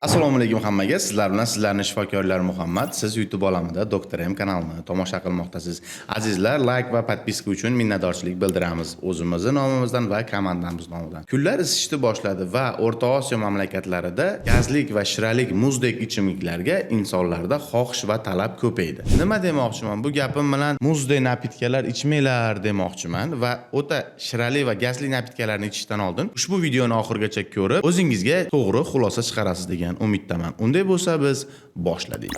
Assalomu alaykum hammaga. Sizlar bilan sizlarning shifokorlar Muhammad. Siz YouTube olamida Doktor M kanalini tomosha qilmoqdasiz. Azizlar, like va podpiska uchun minnatdorchilik bildiramiz. O'zimizning nomimizdan va komandamiz nomidan. Kunlar isishni boshladi va O'rta Osiyo mamlakatlarida gazlik va shiralik muzdek ichimliklarga insonlarda xohish va talab ko'paydi. Nima demoqchiman? Bu gapim bilan muzdek napitkalar ichmanglar demoqchiman va o'ta shirali va gazli napitkalarni ichishdan oldin ushbu videoni oxirigacha ko'rib, o'zingizga to'g'ri xulosa chiqarasiz degan umiddaman. Unday bo'lsa biz boshladik.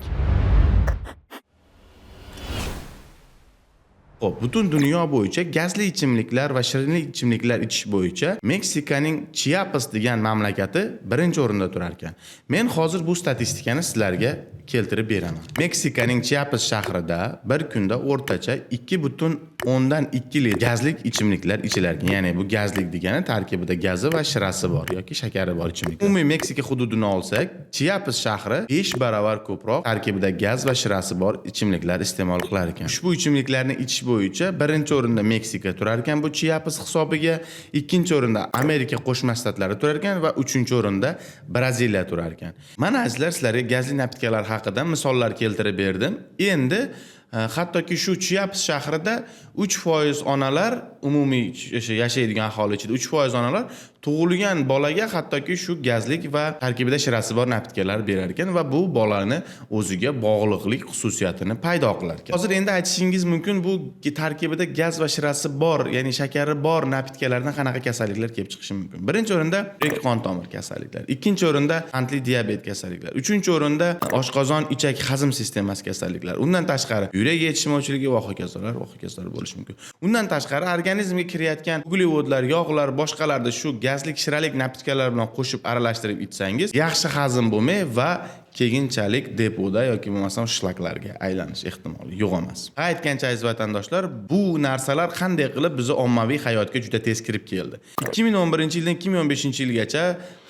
Xo'p, butun dunyo bo'yicha gazli ichimliklar va shirinlik ichimliklar ichish bo'yicha Meksikaning Chiapas degan mamlakati birinchi o'rinda turar ekan. Men hozir bu statistikani sizlarga keltirib beraman. Meksikaning Chiapas shahrida bir kunda o'rtacha 2,2 litr gazlik ichimliklar ichilar ekan. Ya'ni bu gazlik degani tarkibida gazi va shirasi bor yoki shakari bor ichimliklar. Umumiy Meksika hududini olsak, Chiapas shahri 5 barobar ko'proq tarkibida gaz va shirasi bor ichimliklar iste'mol qilar ekan. Ushbu ichimliklarni ichish bo'yicha birinchi o'rinda Meksika turar ekan bu Chiapas hisobiga, ikkinchi o'rinda Amerika Qo'shma Shtatlari turar ekan va uchinchi o'rinda Braziliya turar ekan. Mana azizlar, sizlarga gazli napitkalar haqida misollar keltirib berdim. Endi hattoki shu Chiapas shahrida 3% onalar, umumiy yashaydigan aholi ichida 3% onalar tug'ilgan bolaga hattoki shu gazlik va tarkibida shirasi bor napitkalar berar ekan va bu bolani o'ziga bog'liqlik xususiyatini paydo qilar ekan. Hozir endi aytishingiz mumkin, bu tarkibida gaz va shirasi bor, ya'ni shakari bor napitkalardan qanaqa kasalliklar kelib chiqishi mumkin? Birinchi o'rinda yurak qon tomir kasalliklari, ikkinchi o'rinda qandli diabet kasalliklari, uchinchi o'rinda oshqozon ichak hazm sistemasi kasalliklari. Undan tashqari yurak yetishmovchiligi va hokazolar bo'lishi mumkin. Undan tashqari organizmga kirayotgan uglevodlar, yog'lar, boshqalarda shu gazlik, shiralik napitkalar bilan qo'shib aralashtirib ichsangiz, yaxshi hazm bo'lmay va keyinchalik depoda yoki bo'lmasam shlaklarga aylanish ehtimoli yo'q emas. Aytgancha aziz vatandoshlar, bu narsalar qanday qilib bizni ommaviy hayotga juda tez kirib keldi. 2011-yildan 2015-yilgacha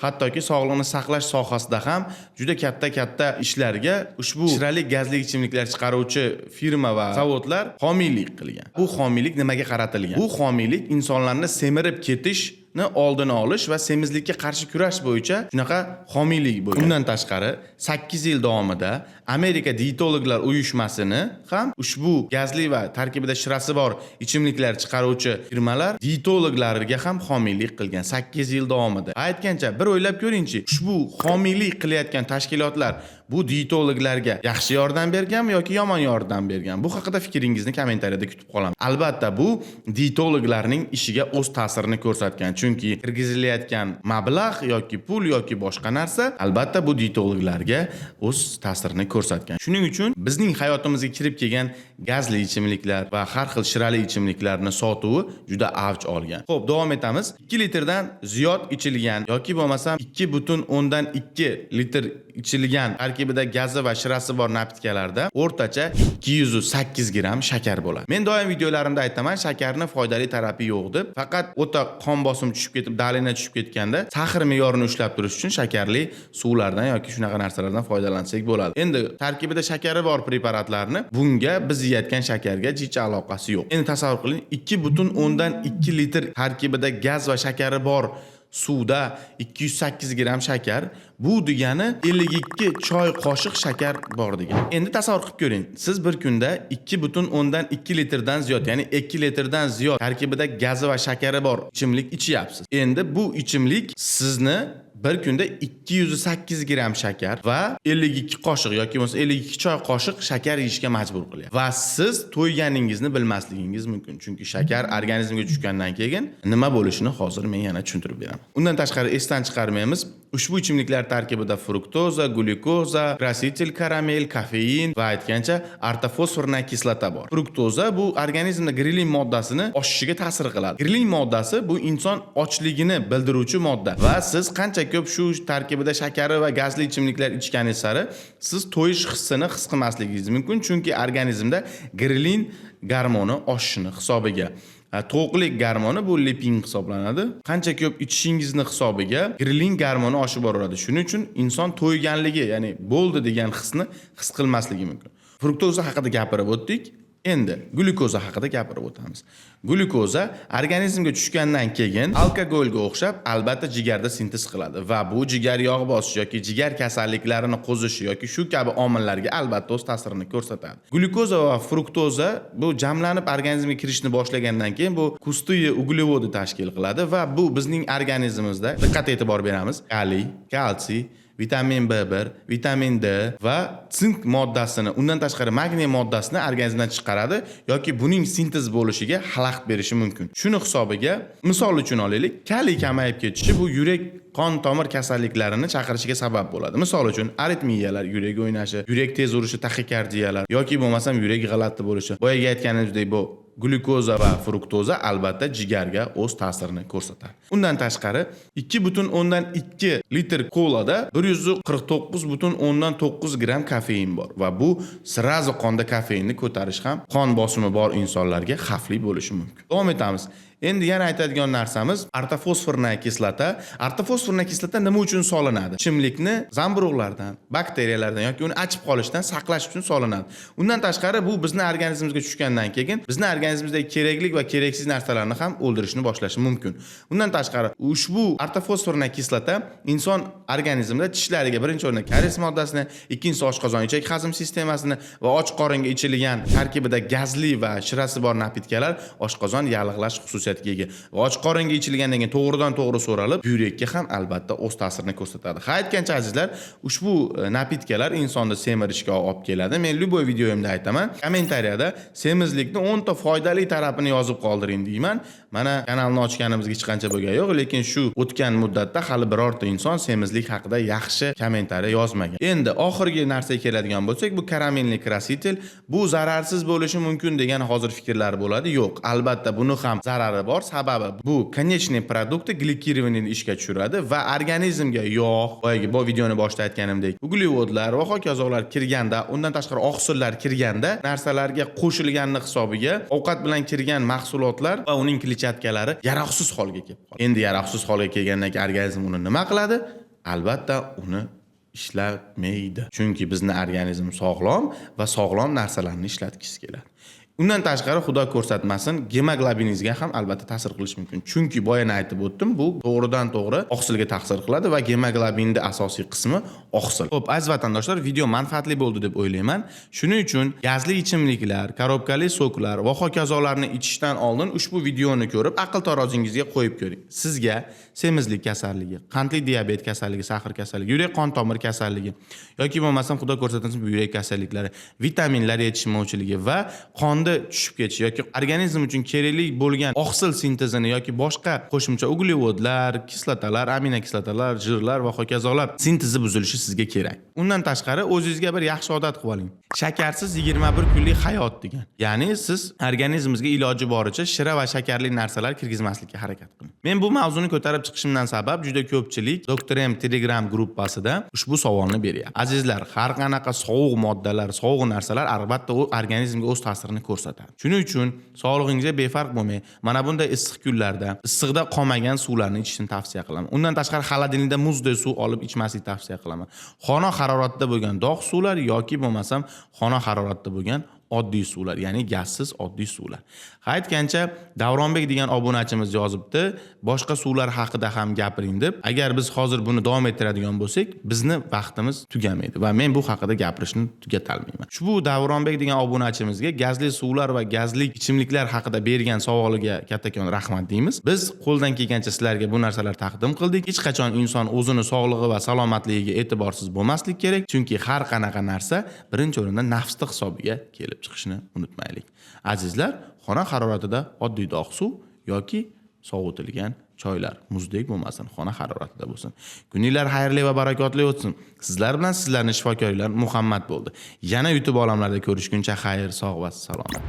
hattoki sog'liqni saqlash sohasida ham juda katta ishlarga ushbu shiralik gazli ichimliklar chiqaruvchi firma va zavodlar homiylik qilgan. Bu homiylik nimaga qaratilgan? Bu homiylik insonlarni semirib ketish oldini olish va semizlikka qarshi kurash bo'yicha shunaqa homiylik bo'lgan. Undan tashqari 8 yil davomida Amerika Dietologlar uyushmasini ham ushbu gazli va tarkibida shirasi bor ichimliklar chiqaruvchi firmalar dietologlarga ham homiylik qilgan 8 yil davomida. Aytgancha bir o'ylab ko'ringchi, ushbu homiylik qilayotgan tashkilotlar bu dietologlarga yaxshi yordam berganmi yoki yomon yordam bergan? Bu haqida fikringizni kommentariyada kutib qolaman. Albatta bu dietologlarning ishiga o'z ta'sirini ko'rsatgan. Chunki kirgizilayotgan mablag' yoki pul yoki boshqa narsa albatta bu dietologlarga o'z ta'sirini ko'rsatgan. Shuning uchun bizning hayotimizga kirib kelgan gazli ichimliklar va har xil shirali ichimliklarni sotuvi juda avj olgan. Xo'p, davom etamiz. 2 litrdan ziyod ichilgan yoki bo'lmasam 2,2 litr ichilgan tarkibida gazi va shirasi bor napitkalarda o'rtacha 208 gram shakar bo'ladi. Men doim videolarimda aytaman, shakarning foydali tarafi yo'q deb. Faqat o'ta qon bosim tushib ketib, dalina tushib ketganda sahr me'yorini ushlab turish uchun shakarli suvlardan yoki shunaqa narsalardan foydalansak bo'ladi. Endi tarkibida shakari bor preparatlarni bunga biz yeyotgan shakarga hech aloqasi yo'q. Endi tasavvur qiling, 2,2 litr tarkibida gaz va shakari bor suvda 208 gram shakar, bu degani 52 choy qoshiq shakar bor degani. Endi tasavvur qilib ko'ring. Siz bir kunda 2,2 litrdan ziyod, ya'ni 2 litrdan ziyod tarkibida gazi va shakari bor ichimlik ichyapsiz. Endi bu ichimlik sizni bir kunda 208 gram shakar va 52 qoshiq yoki bo'lmasa 52 choy qoshiq shakar yeyishga majbur qilyapti. Va siz to'yganingizni bilmasligingiz mumkin. Chunki shakar organizmga tushgandan keyin nima bo'lishini hozir men yana tushuntirib beraman. Undan tashqari esdan chiqarmaymiz. Ushbu ichimliklar tarkibida fruktoza, glyukoza, krasitel, karamel, kofein va aytgancha ortofosforna kislota bor. Fruktoza bu organizmda grelin moddasini oshishiga ta'sir qiladi. Grelin moddasi bu inson ochligini bildiruvchi modda va siz qancha ko'p shu tarkibida shakari va gazli ichimliklar ichganingiz sari siz to'yish hissini his qilmasligingiz mumkin, chunki organizmda grelin gormoni oshishini hisobiga. To'qlik gormoni bu leptin hisoblanadi. Qancha ko'p ichishingizni hisobiga grelin gormoni oshib boraveradi. Shuning uchun inson to'yganligi, ya'ni bo'ldi degan his qilmasligi mumkin. Fruktoza haqida gapirib o'tdik. Endi glyukoza haqida gapirib o'tamiz. Glyukoza organizmga tushgandan keyin alkogolga o'xshab albatta jigarda sintez qiladi va bu jigar yog' bosishi yoki jigar kasalliklarini qo'zishi yoki shu kabi omillarga albatta o'z ta'sirini ko'rsatadi. Glyukoza va fruktoza bu jamlanib organizmga kirishni boshlagandan keyin bu pustoye uglevodi tashkil qiladi va bu bizning organizmimizda diqqat e'tibor beramiz. Kaliy, kalsiy, vitamin B1, vitamin D va sink moddasini, undan tashqari magniy moddasini organizmdan chiqaradi yoki buning sintez bo'lishiga xalaqit berishi mumkin. Shuni hisobiga misol uchun olaylik, kaliy kamayib ketishi bu yurak qon tomir kasalliklarini chaqirishiga sabab bo'ladi. Misol uchun aritmiyalar, yurak o'ynashi, yurak tez urishi, taxikardiyalar yoki bo'lmasam yurak g'alati bo'lishi. Boyaga aytganimizdek bu glyukoza va fruktoza albatta jigarga o'z ta'sirini ko'rsatadi. Undan tashqari 2,2 litr kolada 149,9 gram kofein bor va bu sirazi qonda kofeinni ko'tarish ham qon bosimi bor insonlarga xavfli bo'lishi mumkin. Davom etamiz. Endi yana aytadigan narsamiz ortofosforna kislota. Ortofosforna kislota nima uchun solinadi? Ichimlikni zamburug'lardan, bakteriyalardan yoki uni achib qolishdan saqlash uchun solinadi. Undan tashqari bu bizni organizmimizga tushgandan keyin bizni organizmimizdagi kerakli va keraksiz narsalarni ham o'ldirishni boshlashi mumkin. Undan tashqari ushbu ortofosforna kislota inson organizmida tishlariga birinchi o'rinda karies moddasini, ikkinchisi oshqozon ichak hazm sistemasini va och qoringa ichilgan tarkibida gazli va shirasi bor napitkalar oshqozon yallig'lash xususiyatiga ega. Och qoringa ichilgandan keyin to'g'ridan to'g'ri so'ralib, yurakka ham albatta o'z ta'sirini ko'rsatadi. Ha, aytgancha azizlar, ushbu napitkalar insonni semirishga olib keladi. Men любой videoyimda aytaman. Kommentariyada semizlikning 10 ta foydali tarafini yozib qoldiring deyman. Mana kanalni ochganimizga hech qancha bo'lgani yo'q, lekin shu o'tgan muddatda hali birorta inson semizlik haqida yaxshi kommentariya yozmagan. Endi oxirgi narsaga keladigan bo'lsak, bu karamelli krasitel bu zararsiz bo'lishi mumkin degan hozir fikrlar bo'ladi. Yo'q, albatta buni ham zarari bor. Sababi bu konечный produktni glikeronini ishga tushiradi va organizmga yog', boyagi bu videoni boshida aytganimdek, uglevodlar va hokazolar kirganda, undan tashqari oqsillar kirganda narsalarga qo'shilganini hisobiga ovqat bilan kirgan mahsulotlar va uning kletchatkalari yaroqsiz holga kelib qoladi. Endi yaroqsiz holga kelgandan keyin organizm uni nima qiladi? Albatta uni ishlatmaydi. Chunki bizning organizm sog'lom va sog'lom narsalarni ishlatgisi keladi. Undan tashqari xudo ko'rsatmasin, gemoglobiningizga ham albatta ta'sir qilishi mumkin. Chunki boyana aytib o'tdim, bu to'g'ridan to'g'ri oqsilga ta'sir qiladi va gemoglobinning asosiy qismi oqsil. Xo'p, aziz vatandoshlar, video manfaatli bo'ldi deb o'ylayman. Shuning uchun gazli ichimliklar, korobkali soklar va hokazolarni ichishdan oldin ushbu videoni ko'rib, aql tarozingizga qo'yib ko'ring. Sizga semizlik kasalligi, qandli diabet kasalligi, sahar kasalligi, yurak qon tomir kasalligi yoki bo'lmasam xudo ko'rsatmasin bu yurak kasalliklari, vitaminlar yetishmovchiligi va qonda tushib ketishi yoki organizm uchun kerakli bo'lgan oqsil sintezini yoki boshqa qo'shimcha uglevodlar, kislotalar, aminokislotalar, jirlar va hokazolar sintezi buzilishi sizga kerak. Undan tashqari o'zingizga bir yaxshi odat qilib oling. Shakarsiz 21 kunlik hayot degan. Ya'ni siz organizmingizga iloji boricha shira va shakarli narsalar kirgizmaslikka harakat qiling. Men bu mavzuni ko'tarib chiqishimdan sabab juda ko'pchilik Dr. M Telegram gruppasida ushbu savolni beryapti. Azizlar, har qanaqa sovuq moddalar, sovuq narsalar albatta u organizmga o'z ta'sirini ko'rsatadi. Shuning uchun sog'lig'ingizga befarq bo'lmang. Mana bunday issiq kunlarda issiqda qolmagan suvlarni ichishni tavsiya qilaman. Undan tashqari xolodilnikda muzdek suv olib ichmaslikni tavsiya qilaman. Xona haroratida bo'lgan dog' suvlar yoki bo'lmasam xona haroratida bo'lgan oddiy suvlar, ya'ni gazsiz oddiy suvlar. Aytgancha Davronbek degan obunachimiz yozibdi, boshqa suvlar haqida ham gapiring deb. Agar biz hozir buni davom ettiradigan bo'lsak, bizni vaqtimiz tugamaydi va men bu haqida gapirishni tugatolmayman. Ushbu Davronbek degan obunachimizga gazli suvlar va gazli ichimliklar haqida bergan savoliga kattakon rahmat deymiz. Biz qo'ldan kelgancha sizlarga bu narsalar taqdim qildik. Hech qachon inson o'zini sog'lig'i va salomatligiga e'tiborsiz bo'lmaslik kerak, chunki har qanaqa narsa birinchi o'rinda nafsning hisobiga kelib chiqishni unutmaylik. Azizlar, xona haroratida oddiy dog' suv yoki sovutilgan choylar, muzdek bo'lmasin, xona haroratida bo'lsin. Kuninglar xayrli va barakotli o'tsin. Sizlar bilan sizlarning shifokorlar Muhammad bo'ldi. Yana YouTube olamlarida ko'rishguncha xayr, sog' va salomat.